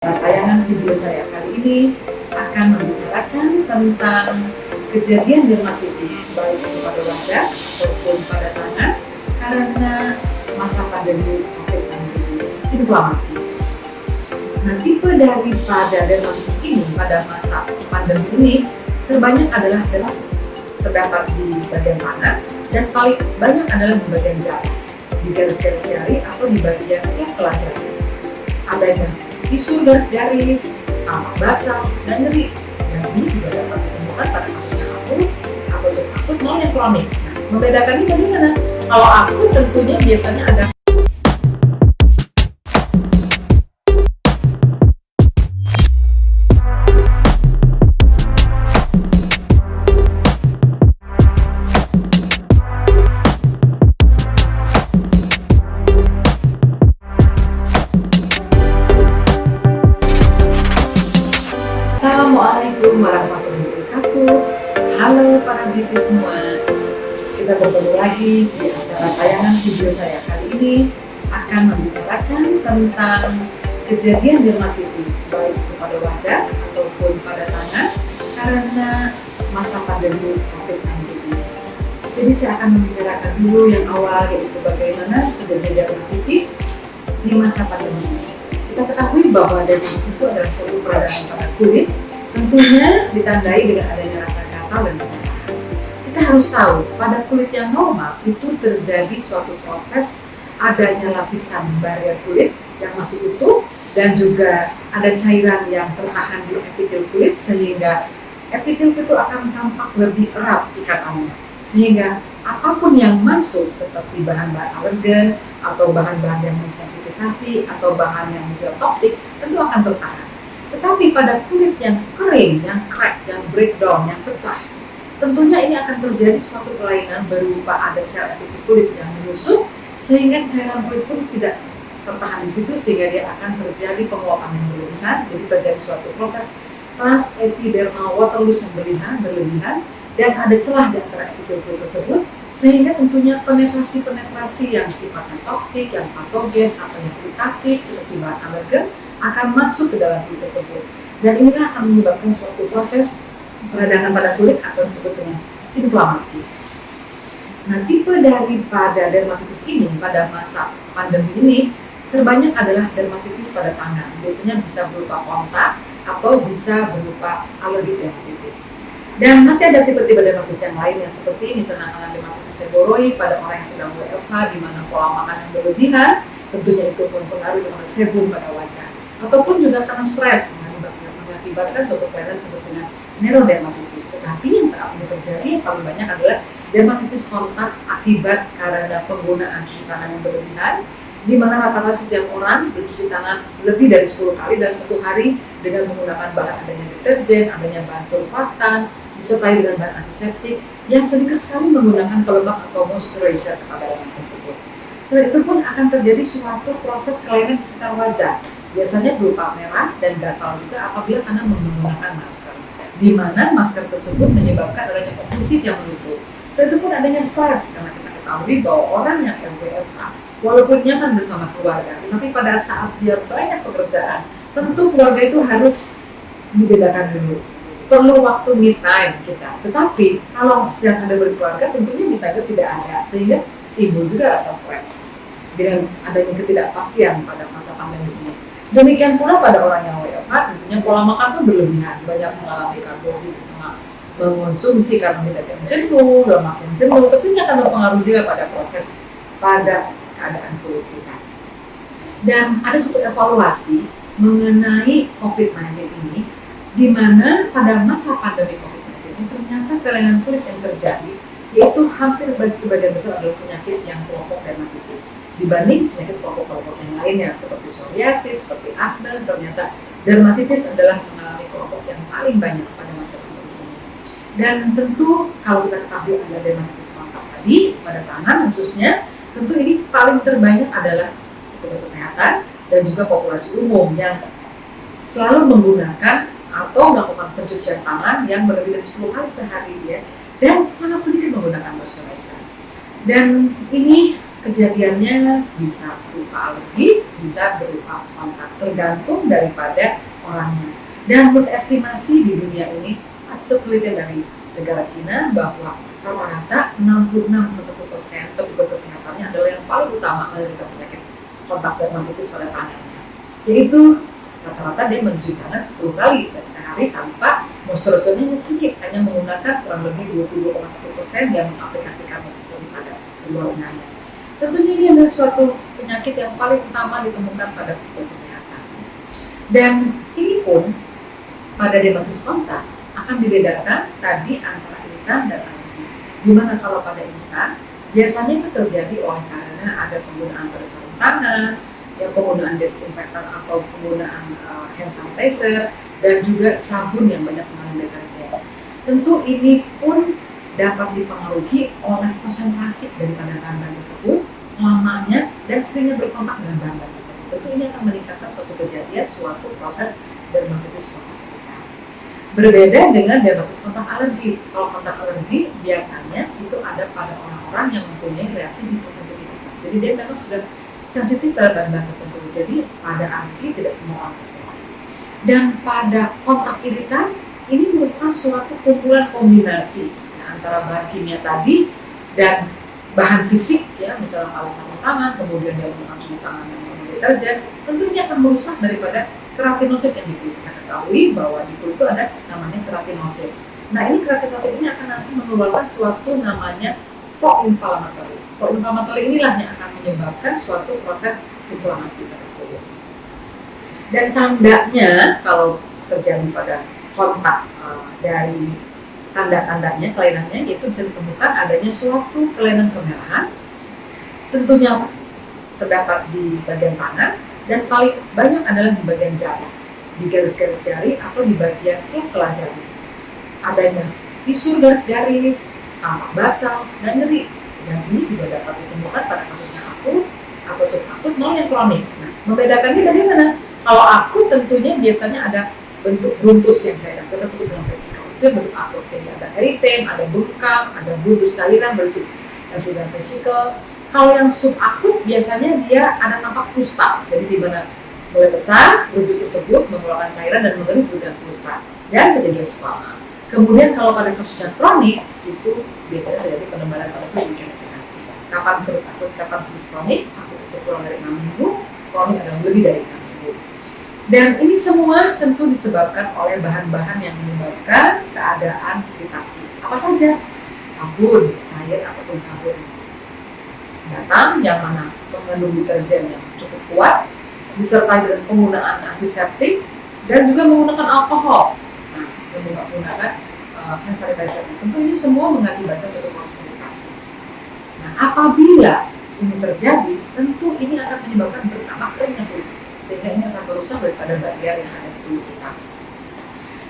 Tayangan video saya kali ini akan membicarakan tentang kejadian dermatitis baik itu pada wajah ataupun pada tangan karena masa pandemi COVID-19 inflamasi. Nah, tipe daripada dermatitis ini pada masa pandemi ini terbanyak adalah terdapat di bagian tangan dan paling banyak adalah di bagian jari, di garis-garis jari atau di bagian sela-sela jari. Adanya tisu garis-garis, tampak basah, dan nyeri. Dan ini juga dapat ditemukan pada kasus yang akut atau subakut maupun yang kronik. Nah, membedakannya bagaimana? Kalau akut tentunya biasanya ada Assalamualaikum warahmatullahi wabarakatuh. Halo para beauty semua. Kita bertemu lagi di acara tayangan video saya kali ini akan membicarakan tentang kejadian dermatitis baik itu pada wajah ataupun pada tangan karena masa pandemi COVID-19 ini. Jadi saya akan membicarakan dulu yang awal, yaitu bagaimana kejadian dermatitis di masa pandemi ini. Kita ketahui bahwa dermatitis itu adalah suatu peradangan pada kulit, tentunya ditandai dengan adanya rasa gatal dan penyataan. Kita harus tahu, pada kulit yang normal itu terjadi suatu proses adanya lapisan barrier kulit yang masih utuh dan juga ada cairan yang tertahan di epitel kulit sehingga epitel itu akan tampak lebih erat ikatannya. Sehingga apapun yang masuk seperti bahan-bahan alergen atau bahan-bahan yang mensensitisasi atau bahan yang misalnya toksik tentu akan tertahan. Tetapi pada kulit yang kering, yang crack, yang breakdown, yang pecah, tentunya ini akan terjadi suatu kelainan berupa ada sel epitel kulit yang menyusut sehingga cairan kulit pun tidak tertahan di situ sehingga dia akan terjadi penguapan yang berlebihan. Jadi terjadi suatu proses transepidermal water loss yang berlebihan dan ada celah di antara epitel kulit tersebut sehingga tentunya penetrasi yang sifatnya toksik, yang patogen atau yang iritatif seperti bahan alergen akan masuk ke dalam kulit tersebut, dan inilah akan menyebabkan suatu proses peradangan pada kulit atau disebut dengan inflamasi. Nah, tipe daripada dermatitis ini pada masa pandemi ini terbanyak adalah dermatitis pada tangan. Biasanya bisa berupa kontak atau bisa berupa alergi dermatitis. Dan masih ada tipe-tipe dermatitis yang lainnya seperti misalnya dermatitis seboroid pada orang yang sedang WFH di mana pola makan yang berlebihan, tentunya itu mempengaruhi dengan sebum pada wajah. Ataupun juga karena stres mengakibatkan suatu kelainan disebut dengan neurodermatitis. Tetapi yang saat ini terjadi yang paling banyak adalah dermatitis kontak akibat karena penggunaan cuci tangan yang berlebihan, di mana rata-rata setiap orang bercuci tangan lebih dari 10 kali dalam satu hari dengan menggunakan bahan adanya deterjen, adanya bahan surfaktan, disertai dengan bahan antiseptik yang sedikit sekali menggunakan pelembab atau moisturizer pada orang tersebut. Selain itu pun akan terjadi suatu proses kelainan di sekitar wajah, biasanya berupa merah dan gatal juga apabila karena menggunakan masker, di mana masker tersebut menyebabkan adanya oklusit yang menutup. Selain itu pun adanya stres, karena kita ketahui bahwa orang yang WFH walaupun nyaman bersama keluarga, tetapi pada saat dia banyak pekerjaan, tentu keluarga itu harus dibedakan dulu. Perlu waktu me time kita. Tetapi kalau sedang ada berkeluarga, tentunya me time itu tidak ada, sehingga timbul juga rasa stres dengan adanya ketidakpastian pada masa pandemi ini. Demikian pula pada orang yang WFH, tentunya pola makan pun berlebihan, banyak mengalami karbohidrat, mengonsumsi karbohidrat yang jenuh, lemak yang jenuh, tentunya akan berpengaruh juga pada proses pada keadaan kulit kita. Dan ada suatu evaluasi mengenai COVID-19 ini, di mana pada masa pandemi COVID-19 ini ternyata kelainan kulit yang terjadi yaitu hampir sebagian besar adalah penyakit yang kelompok dermatitis dibanding penyakit kelompok-kelompok yang lainnya seperti psoriasis, seperti akne. Ternyata dermatitis adalah mengalami kelompok yang paling banyak pada masa pandemi ini. Dan tentu kalau kita ketahui ada dermatitis kontak tadi pada tangan khususnya, tentu ini paling terbanyak adalah petugas kesehatan dan juga populasi umum yang selalu menggunakan atau melakukan pencucian tangan yang lebih dari 10 kali sehari ya, dan sangat sedikit menggunakan moisturizer. Dan ini kejadiannya bisa berupa alergi, bisa berupa kontak, tergantung daripada orangnya. Dan menurut estimasi di dunia ini, hasil penelitian dari negara Cina bahwa rata-rata 66,1% petugas kesehatannya adalah yang paling utama menderita penyakit kontak dermatitis pada tangannya, yaitu rata-rata dia mencuci tangan 10 kali sehari tanpa moisturizer-nya sedikit, hanya menggunakan kurang lebih 22,1% yang mengaplikasikan moisturizer pada kedua lengannya. Tentunya ini adalah suatu penyakit yang paling utama ditemukan pada petugas kesehatan. Dan ini pun pada dermatitis kontak akan dibedakan tadi antara iritan dan alergi. Dimana kalau pada iritan biasanya itu terjadi oleh karena ada penggunaan pada sarung tangan, yang penggunaan desinfektan atau penggunaan hand sanitizer, dan juga sabun yang banyak mengandung deterjen. Tentu ini pun dapat dipengaruhi oleh konsentrasi daripada bahan-bahan tersebut, lamanya, dan seringnya berkontak dengan bahan-bahan tersebut. Tentu ini akan meningkatkan suatu kejadian, suatu proses dermatitis kontak iritan. Berbeda dengan dermatitis kontak alergi. Kalau kontak alergi biasanya itu ada pada orang-orang yang mempunyai reaksi hipersensitivitas. Jadi dia memang sudah sensitif terhadap bahan tertentu. Jadi pada alergi tidak semua orang terjadi. Dan pada kontak iritan ini merupakan suatu kumpulan kombinasi antara bahan kimia tadi dan bahan fisik, ya, misalnya alat sarung tangan, kemudian dia menggunakan cuci tangan yang menggunakan deterjen, tentunya akan merusak daripada keratinosit yang di kulit. Kita ketahui bahwa di kulit itu ada namanya keratinosit. Nah, ini keratinosit ini akan nanti mengeluarkan suatu namanya pro-inflamatori. Pro-inflamatori inilah yang akan menyebabkan suatu proses inflamasi pada kulit. Dan tandanya kalau terjadi pada kontak dari tanda-tandanya, kelainannya, yaitu bisa ditemukan adanya suatu kelainan kemerahan, tentunya terdapat di bagian tangan, dan paling banyak adalah di bagian jari, di garis-garis jari atau di bagian sela-sela jari. Adanya fisur garis-garis, tampak basal, dan nyeri. Dan ini juga dapat ditemukan pada kasus yang akut atau subakut maupun yang kronik. Nah, membedakannya dari mana? Kalau akut tentunya biasanya ada bentuk bruntus yang cair, kita sebut dengan vesikal. Itu yang bentuk akut. Jadi ada eritem, ada bengkak, ada bulbus cairan berisi dengan vesikal. Kalau yang subakut biasanya dia ada nampak kusta. Jadi di mana mulai pecah, bulbus tersebut mengeluarkan cairan dan mengeris dengan kusta dan terjadi oskoma. Kemudian kalau pada kasus yang kronik itu biasanya terjadi penebalan pada kulit identifikasi. Kapan disebut akut, kapan disebut kronik? Akut itu kurang dari 6 minggu, kronik adalah lebih dari 6 minggu. Dan ini semua tentu disebabkan oleh bahan-bahan yang menyebabkan keadaan iritasi. Apa saja? Sabun, cair ataupun sabun datang yang mana mengandung deterjen yang cukup kuat, disertai dengan penggunaan antiseptik dan juga menggunakan alkohol. Nah, menggunakan hand sanitizer. Tentu ini semua mengakibatkan suatu proses iritasi. Nah, apabila ini terjadi, tentu ini akan menyebabkan bertambah keringnya kulit, sehingga ini akan merusak daripada barrier yang ada di tubuh kita.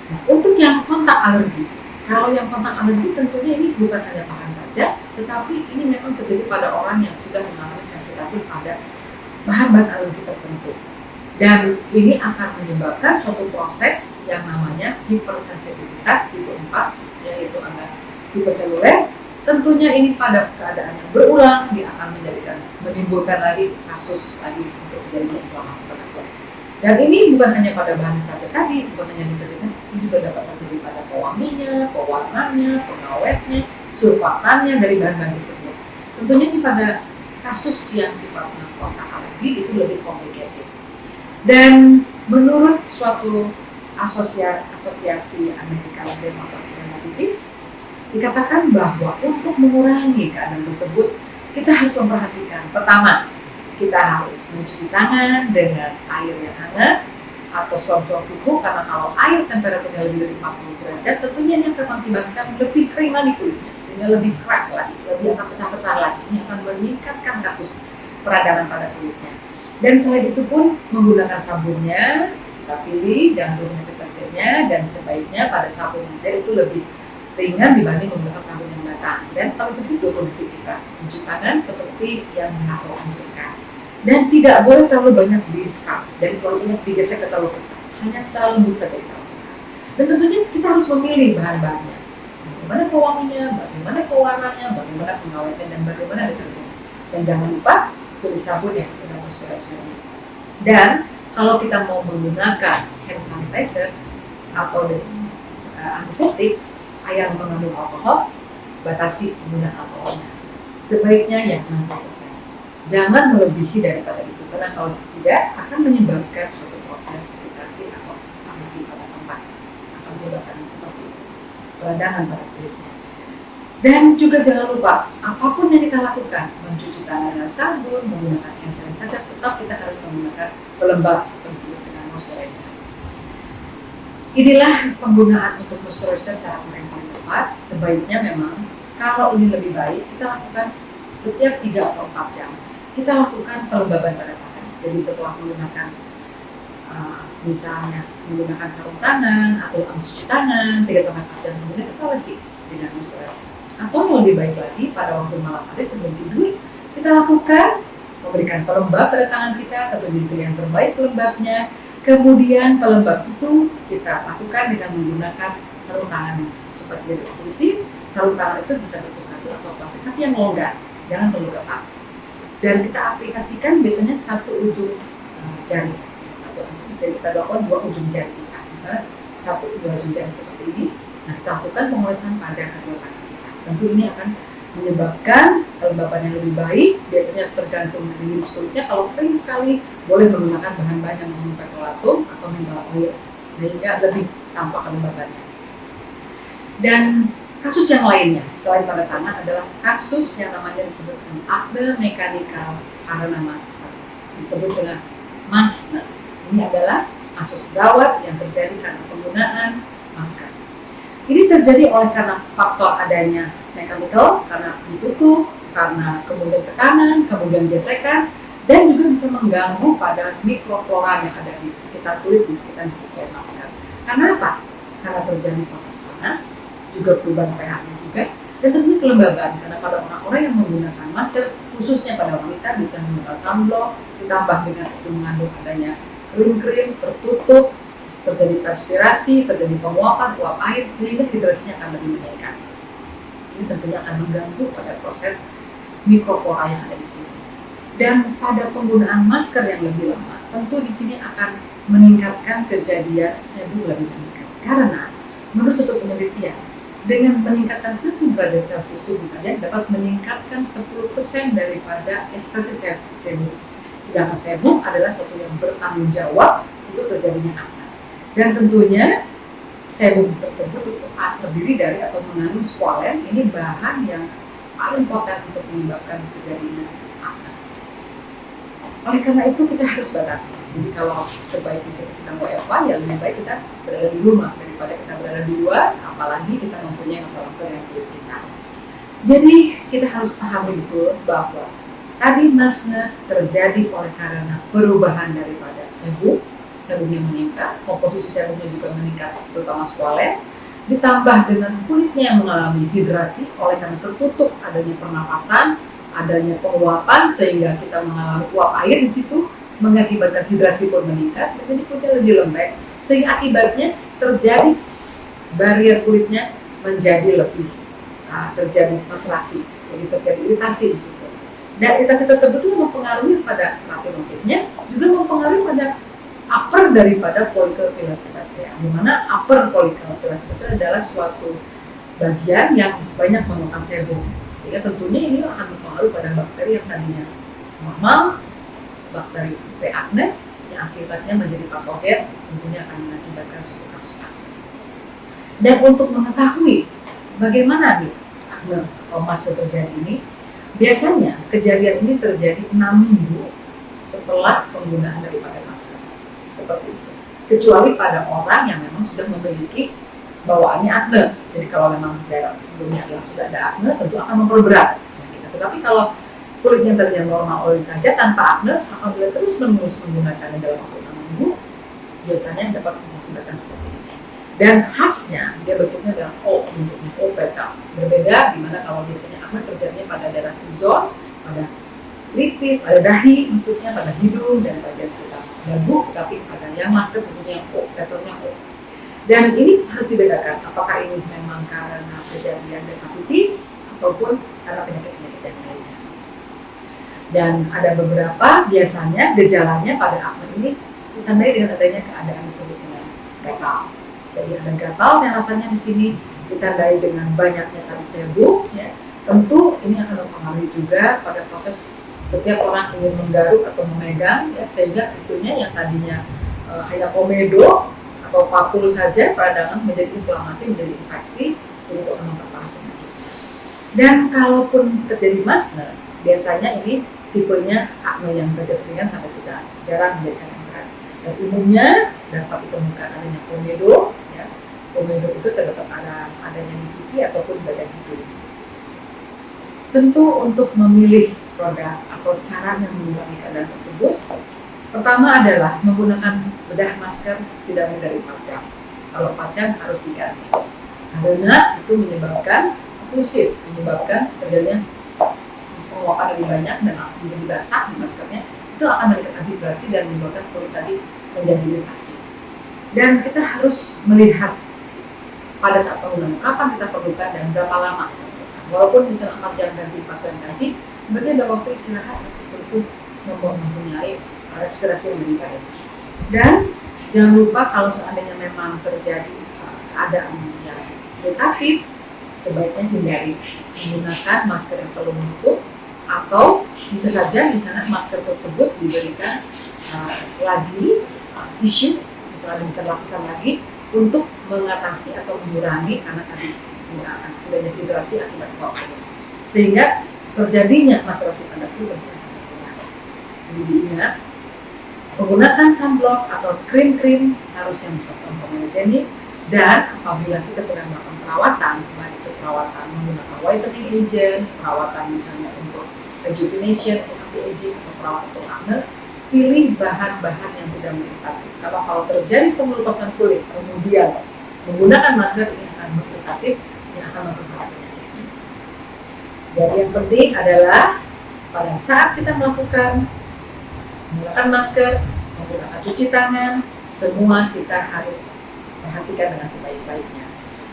Nah, untuk yang kontak alergi, kalau yang kontak alergi tentunya ini bukan hanya bahan saja, tetapi ini memang terjadi pada orang yang sudah mengalami sensitasi pada bahan-bahan alergi tertentu. Dan ini akan menyebabkan suatu proses yang namanya hipersensitivitas tipe 4, yaitu ada tipe seluler. Tentunya ini pada keadaan yang berulang, dia akan menimbulkan lagi kasus lagi untuk terjadinya inflamasi pada kulit. Dan ini bukan hanya pada bahan saja tadi, bukan hanya deterjen, ini juga dapat terjadi pada pewanginya, pewarnanya, pengawetnya, surfatannya dari bahan-bahan tersebut. Tentunya ini pada kasus yang sifatnya kontak alergi itu lebih complicated. Dan menurut suatu asosiasi American Dermatitis dikatakan bahwa untuk mengurangi keadaan tersebut kita harus memperhatikan, pertama, kita harus mencuci tangan dengan air yang hangat atau suam-suam kuku, karena kalau air temperaturnya lebih dari 40 derajat tentunya ini akan mengakibatkan lebih kering lagi kulitnya, sehingga lebih crack lagi, lebih akan pecah-pecah lagi. Ini akan meningkatkan kasus peradangan pada kulitnya. Dan selain itu pun menggunakan sabunnya kita pilih dan menggunakan deterjennya, dan sebaiknya pada sabun yang cair itu lebih ringan dibanding menggunakan sabun yang batang. Dan sekali seperti itu produktif kita mencuci tangan seperti yang WHO anjurkan. Dan tidak boleh terlalu banyak di scrub dan terlalu banyak digesek ke terlalu ketat. Hanya selembut saja kita lakukan. Dan tentunya kita harus memilih bahan-bahannya. Bagaimana pewanginya, bagaimana pewarnanya, bagaimana pengawetnya, dan bagaimana deterjen. Dan jangan lupa pilih sabun yang sudah moisturizer. Dan kalau kita mau menggunakan hand sanitizer atau antiseptik yang mengandung alkohol, batasi penggunaan alkoholnya. Sebaiknya yang 60%. Jangan melebihi daripada itu, karena kalau tidak akan menyebabkan suatu proses iritasi atau alergi pada tempat, akan menyebabkan seperti itu, peradangan pada kulitnya. Dan juga jangan lupa, apapun yang kita lakukan, mencuci tangan dengan sabun, menggunakan hand sanitizer, tetap kita harus menggunakan pelembab tersebut dengan moisturizer. Inilah penggunaan untuk moisturizer cara-cara yang paling tepat. Sebaiknya memang kalau ini lebih baik, kita lakukan setiap 3 atau 4 jam. Kita lakukan pelembaban pada tangan. Jadi setelah menggunakan misalnya menggunakan sarung tangan atau cuci tangan 3-4 jam kemudian kita olesi dengan moisturizer. Atau yang lebih baik lagi pada waktu malam hari sebelum tidur kita lakukan memberikan pelembab pada tangan kita, tentu jadi pilihan terbaik pelembabnya. Kemudian pelembab itu kita lakukan dengan menggunakan sarung tangan seperti dari eksklusif. Sarung tangan itu bisa bentuk kartu atau plastik tapi yang longgar, jangan terlalu ketat. Dan kita aplikasikan biasanya satu ujung jari, jadi kita lakukan 2 ujung jari kita, misalnya 1-2 ujung jari seperti ini. Nah, kita lakukan pengolesan pada kedua tangan kita. Tentu ini akan menyebabkan kelembaban yang lebih baik. Biasanya tergantung dari jenis kulitnya. Kalau kering sekali, boleh menggunakan bahan-bahan yang mengandung petrolatum atau mineral oil sehingga lebih tampak kelembabannya. Dan kasus yang lainnya selain pada tangan adalah kasus yang namanya disebut dengan acne mechanical karena masker, disebut dengan masker. Ini adalah kasus gawat yang terjadi karena penggunaan masker. Ini terjadi oleh karena faktor adanya mechanical, karena ditutup, karena kemudian tekanan, kemudian gesekan, dan juga bisa mengganggu pada mikroflora yang ada di sekitar kulit, di sekitar kulit masker. Karena apa? Karena terjadi proses panas, juga perubahan pH-nya juga, dan tentunya kelembaban. Karena pada orang-orang yang menggunakan masker, khususnya pada wanita, bisa menggunakan sunblock, ditambah dengan itu mengandung adanya krim-krim, tertutup, terjadi transpirasi, terjadi penguapan uap air, sehingga hidrasinya akan lebih meningkat. Ini tentunya akan mengganggu pada proses mikroflora yang ada di sini. Dan pada penggunaan masker yang lebih lama, tentu di sini akan meningkatkan kejadian sebum lebih meningkat. Karena menurut suatu penelitian, dengan meningkatkan 1 derajat Celcius suhu saja dapat meningkatkan 10% daripada ekspresi sebum. Sedangkan sebum adalah sesuatu yang bertanggung jawab itu terjadinya akne. Dan tentunya sebum tersebut itu terdiri dari atau mengandung squalene, ini bahan yang paling poten untuk menyebabkan kejadian akne. Oleh karena itu kita harus batasi. Jadi kalau sebaiknya kita sedang WFH, ya lebih baik kita berada di rumah daripada kita berada di luar, apalagi kita mempunyai masalah dengan kulit kita. Jadi kita harus pahami betul bahwa tadi masker terjadi oleh karena perubahan daripada sebumnya meningkat, komposisi sebumnya juga meningkat, terutama squalene, ditambah dengan kulitnya yang mengalami hidrasi oleh karena tertutup adanya pernafasan, adanya penguapan sehingga kita mengalami uap air di situ, mengakibatkan hidrasi pun meningkat, jadi kulitnya lebih lembek, sehingga akibatnya terjadi barrier kulitnya menjadi lebih terjadi maselasi, jadi terjadi iritasi di situ. Dan iritasi tersebut itu mempengaruhi pada retinositnya, juga mempengaruhi pada upper daripada folikel pilar sebasea, di mana upper folikel pilar sebasea adalah suatu bagian yang banyak menemukan sebum, sehingga tentunya ini akan berpengaruh pada bakteri yang tadinya normal, bakteri P. acnes yang akibatnya menjadi patogen, tentunya akan mengakibatkan suatu kasus akne. Dan untuk mengetahui bagaimana nih akne atau masker terjadi ini, biasanya kejadian ini terjadi 6 minggu setelah penggunaan daripada masker. Seperti itu. Kecuali pada orang yang memang sudah memiliki bawaannya akne. Jadi kalau memang daerah sebelumnya sudah ada akne, tentu akan memperberat. Tetapi kalau kulitnya terlihat normal oleh saja tanpa akne, apabila terus-menerus menggunakannya dalam waktu 6 minggu, biasanya dapat mengakibatkan seperti ini. Dan khasnya dia bentuknya adalah O, bentuknya O petal. Berbeda dimana kalau biasanya akne terjadinya pada daerah T-zone, pada lipis, pada dahi, maksudnya pada hidung dan bagian sekitar dagu, tapi pada yang masker tentunya O, petalnya O. Dan ini harus dibedakan, apakah ini memang karena kejadian dermatitis ataupun karena penyakit-penyakit yang lainnya. Dan ada beberapa biasanya gejalanya pada acne ini ditandai dengan adanya keadaan disebut dengan gatal. Jadi ada gatal yang rasanya di sini ditandai dengan banyaknya tali sebum, ya. Tentu ini akan mempengaruhi juga pada proses setiap orang ingin menggaruk atau memegang, ya, sehingga itunya yang tadinya hanya komedo atau papul saja peradangan menjadi inflamasi, menjadi infeksi, sehingga akan memperparah penyakit. Dan kalaupun terjadi masne, biasanya ini tipenya acne yang derajat ringan sampai sedang, jarang menjadi yang berat. Dan umumnya dapat ditemukan adanya komedo, ya. Komedo itu terdapat adanya di pipi ataupun badan hidung. Tentu untuk memilih produk atau cara yang mengurangi keadaan tersebut, pertama adalah menggunakan bedah masker tidak lebih dari 4 jam. Kalau 4 jam harus diganti, karena itu menyebabkan oklusif, menyebabkan terjadinya penguapan lebih banyak dan menjadi basah di maskernya. Itu akan meningkatkan vibrasi dan menyebabkan kulit tadi menjadi iritasi. Dan kita harus melihat pada saat penggunaan kapan kita perlukan dan berapa lama. Walaupun misalnya 4 jam ganti, 4 jam ganti, sebenarnya ada waktu istirahat untuk mempunyai respirasi yang lebih baik. Dan jangan lupa kalau seandainya memang terjadi keadaan yang iritatif, sebaiknya hindari menggunakan masker yang perlu menutup, atau bisa saja misalnya masker tersebut diberikan lagi tisu, misalnya diberikan lapisan lagi untuk mengatasi atau mengurangi karena tadi adanya vibrasi akibat uap air, sehingga terjadinya maserasi pada kulit. Jadi diingat, menggunakan sunblock atau krim-krim harus yang hypoallergenic, dan apabila kita sedang melakukan perawatan, baik itu perawatan menggunakan whitening agent, perawatan misalnya untuk rejuvenation, anti-aging, atau perawatan untuk acne, pilih bahan-bahan yang tidak mengiritatif. Karena kalau terjadi pengelupasan kulit kemudian menggunakan masker, ini akan mengiritatif, yang akan memperparah penyakitnya. Jadi yang penting adalah pada saat kita menggunakan masker, menggunakan cuci tangan, semua kita harus perhatikan dengan sebaik-baiknya.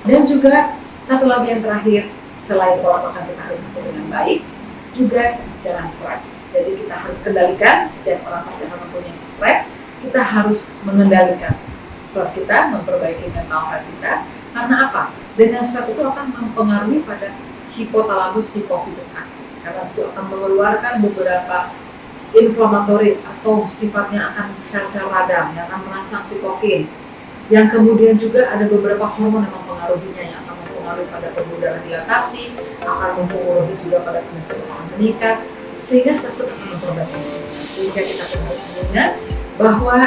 Dan juga satu lagi yang terakhir, selain pola makan kita harus atur dengan baik, juga jangan stres. Jadi kita harus kendalikan, setiap orang pasti akan mempunyai stres, kita harus mengendalikan stres kita, memperbaiki mental health kita. Karena apa? Dengan stres itu akan mempengaruhi pada hipotalamus hipofisis aksis, karena itu akan mengeluarkan beberapa inflamatori atau sifatnya akan sel-sel radang yang akan merangsang sitokin, yang kemudian juga ada beberapa hormon yang mempengaruhinya, yang akan mempengaruhi pada pemudaan dilatasi, akan mempengaruhi juga pada kondisi meningkat, sehingga stres itu akan memperbaiki. Sehingga kita harus mengingat bahwa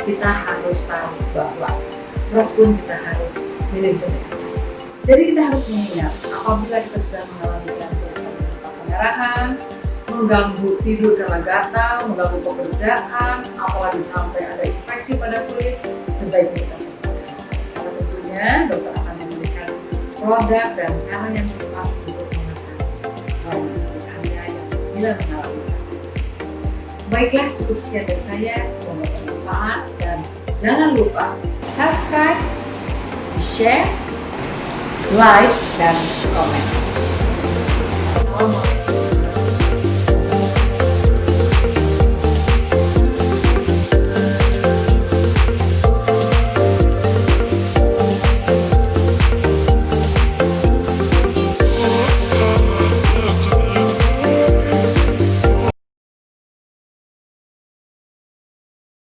kita harus tahu bahwa stres pun kita harus manajemen. Jadi kita harus mengingat, apabila kita sudah mengalami gangguan pendarahan, mengganggu tidur karena gatal, mengganggu pekerjaan, apalagi sampai ada infeksi pada kulit, sebaiknya kita melakukan. Karena tentunya dokter akan memberikan produk dan cara yang tepat untuk mengatasi kulit Anda yang bila mengalami. Baiklah, cukup sekian dari saya, semoga bermanfaat, dan jangan lupa subscribe, share, like, dan komen. Assalamualaikum.